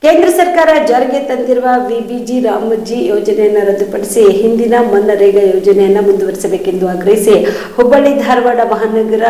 ಕೇಂದ್ರ ಸರ್ಕಾರ ಜಾರಿಗೆ ತಂದಿರುವ ವಿಬಿಜಿ ರಾಮಜಿ ಯೋಜನೆಯನ್ನು ರದ್ದುಪಡಿಸಿ ಹಿಂದಿನ ಮನರೇಗಾ ಯೋಜನೆಯನ್ನು ಮುಂದುವರಿಸಬೇಕೆಂದು ಆಗ್ರಹಿಸಿ ಹುಬ್ಬಳ್ಳಿ ಧಾರವಾಡ ಮಹಾನಗರ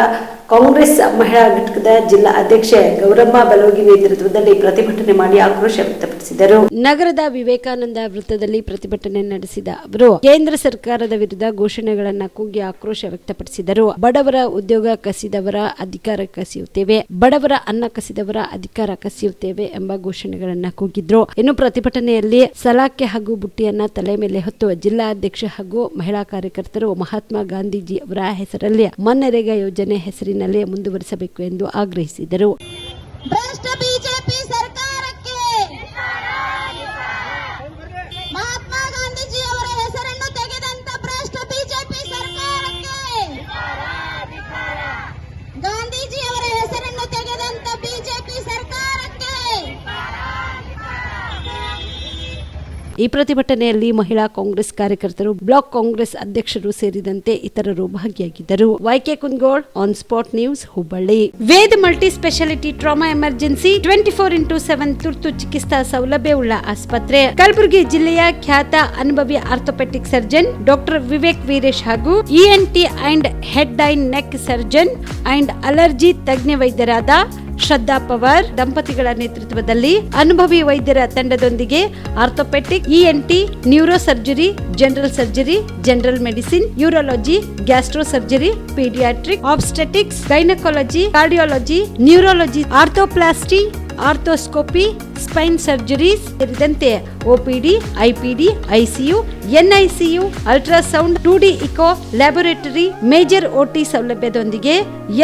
ಕಾಂಗ್ರೆಸ್ ಮಹಿಳಾ ಘಟಕದ ಜಿಲ್ಲಾ ಅಧ್ಯಕ್ಷೆ ಗೌರಮ್ಮ ಬಲೋಗಿ ನೇತೃತ್ವದಲ್ಲಿ ಪ್ರತಿಭಟನೆ ಮಾಡಿ ಆಕ್ರೋಶ ವ್ಯಕ್ತಪಡಿಸಿದರು. ನಗರದ ವಿವೇಕಾನಂದ ವೃತ್ತದಲ್ಲಿ ಪ್ರತಿಭಟನೆ ನಡೆಸಿದ ಅವರು ಕೇಂದ್ರ ಸರ್ಕಾರದ ವಿರುದ್ಧ ಘೋಷಣೆಗಳನ್ನು ಕೂಗಿ ಆಕ್ರೋಶ ವ್ಯಕ್ತಪಡಿಸಿದರು. ಬಡವರ ಉದ್ಯೋಗ ಕಸಿದವರ ಅಧಿಕಾರ ಕಸಿಯುತ್ತೇವೆ, ಬಡವರ ಅನ್ನ ಕಸಿದವರ ಅಧಿಕಾರ ಕಸಿಯುತ್ತೇವೆ ಎಂಬ ಘೋಷಣೆಗಳನ್ನು ಕೂಗಿದ್ರು. ಇನ್ನು ಪ್ರತಿಭಟನೆಯಲ್ಲಿ ಸಲಾಕೆ ಹಾಗೂ ಬುಟ್ಟಿಯನ್ನ ತಲೆ ಮೇಲೆ ಹೊತ್ತು ಜಿಲ್ಲಾ ಅಧ್ಯಕ್ಷ ಹಾಗೂ ಮಹಿಳಾ ಕಾರ್ಯಕರ್ತರು ಮಹಾತ್ಮ ಗಾಂಧೀಜಿ ಅವರ ಹೆಸರಲ್ಲಿ ಮನರೇಗಾ ಯೋಜನೆ ಹೆಸರಿನಲ್ಲಿ ಮುಂದುವರಿಸಬೇಕು ಎಂದು ಆಗ್ರಹಿಸಿದರು. ಮಹಾತ್ಮ ಗಾಂಧೀಜಿ ಅವರ ಹೆಸರನ್ನು ತೆಗೆದಂತ ಭ್ರಷ್ಟ ಬಿಜೆಪಿ ಸರ್ಕಾರಕ್ಕೆ, ಗಾಂಧೀಜಿ ಅವರ ಹೆಸರನ್ನು ತೆಗೆದಂತ ಬಿಜೆಪಿ ಸರ್ಕಾರಕ್ಕೆ. ಈ ಪ್ರತಿಭಟನೆಯಲ್ಲಿ ಮಹಿಳಾ ಕಾಂಗ್ರೆಸ್ ಕಾರ್ಯಕರ್ತರು, ಬ್ಲಾಕ್ ಕಾಂಗ್ರೆಸ್ ಅಧ್ಯಕ್ಷರು ಸೇರಿದಂತೆ ಇತರರು ಭಾಗಿಯಾಗಿದ್ದರು. YK Kundgol, on spot news, Hubballi. Veda multi speciality trauma emergency 24x7 ತುರ್ತು ಚಿಕಿತ್ಸಾ ಸೌಲಭ್ಯವುಳ್ಳ ಆಸ್ಪತ್ರೆ. ಕಲಬುರಗಿ ಜಿಲ್ಲೆಯ ಖ್ಯಾತ ಅನುಭವಿ orthopaedic surgeon doctor Vivek Veeresh ಹಾಗೂ ENT and head and neck surgeon and allergy ತಜ್ಞ ವೈದ್ಯರಾದ ಶ್ರದ್ಧಾ ಪವಾರ್ ದಂಪತಿಗಳ ನೇತೃತ್ವದಲ್ಲಿ ಅನುಭವಿ ವೈದ್ಯರ ತಂಡದೊಂದಿಗೆ orthopaedic, ENT, neuro surgery, general surgery, general medicine, urology, gastro surgery, paediatric, obstetrics, gynaecology, cardiology, neurology, ಆರ್ಥೋಪ್ಲಾಸ್ಟಿ, arthroscopy, Spain surgeries ಸೇರಿದಂತೆ OPD, IPD, ICU, NICU, ultrasound, 2D echo, laboratory, major OT ಸೌಲಭ್ಯದೊಂದಿಗೆ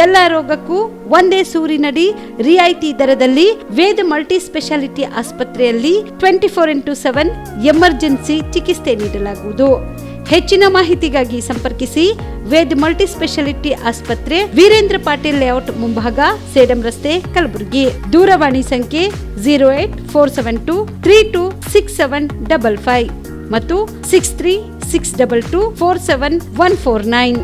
ಎಲ್ಲ ರೋಗಕ್ಕೂ ಒಂದೇ ಸೂರಿನಡಿ ರಿಯಾಯಿತಿ ದರದಲ್ಲಿ ವೇದ ಮಲ್ಟಿ ಸ್ಪೆಷಾಲಿಟಿ ಆಸ್ಪತ್ರೆಯಲ್ಲಿ 24x7 emergency ಚಿಕಿತ್ಸೆ ನೀಡಲಾಗುವುದು. ಹೆಚ್ಚಿನ ಮಾಹಿತಿಗಾಗಿ ಸಂಪರ್ಕಿಸಿ ವೇದ್ ಮಲ್ಟಿ ಸ್ಪೆಷಾಲಿಟಿ ಆಸ್ಪತ್ರೆ, ವೀರೇಂದ್ರ ಪಾಟೀಲ್ ಲೇಔಟ್ ಮುಂಭಾಗ, ಸೇಡಂ ರಸ್ತೆ, ಕಲಬುರಗಿ. ದೂರವಾಣಿ ಸಂಖ್ಯೆ 08472326755 ಮತ್ತು 6362247149.